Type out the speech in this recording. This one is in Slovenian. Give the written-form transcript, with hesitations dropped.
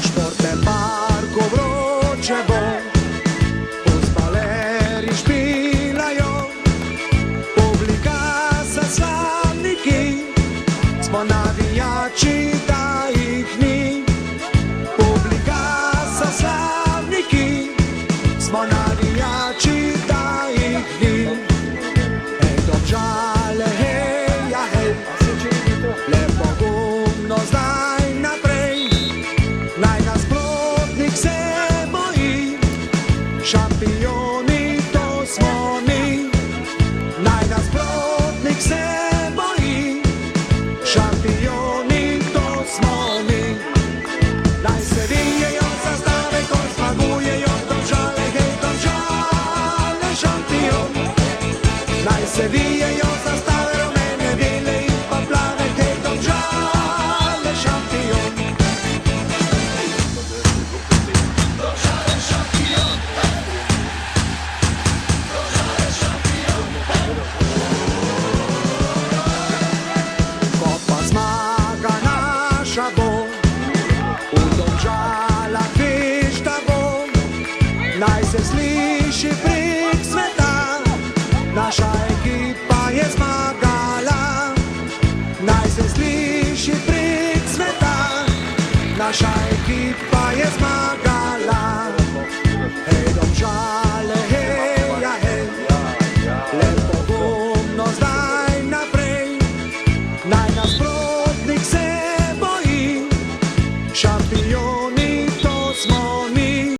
Športne parko vroče bo, fuzbaleri špilajo, publika sa slavniki, smo navijači, da jih ni. Publika sa slavniki, smo navijači, da jih ni. Hej, Domžale, hej, ja, hej, le pogumno zdaj naprej, naj nasprotnik se boji, šampioni to smo mi. Naj nasprotnik se boji, šampioni to smo mi. Naj se vijejo zastave, ko zmagujejo Domžale, hej, Domžale, šampion. Naj se vijejo zastave, rumene, bele in pa plave, hej, Domžale, šampion. Domžale, šampion. Domžale, šampion. Ko pa zmaga naša bo, v Domžalah fešta bo, naj se sliši prek sveta, naša ekipa je zmagala. Naj se sliši prek sveta, naša ekipa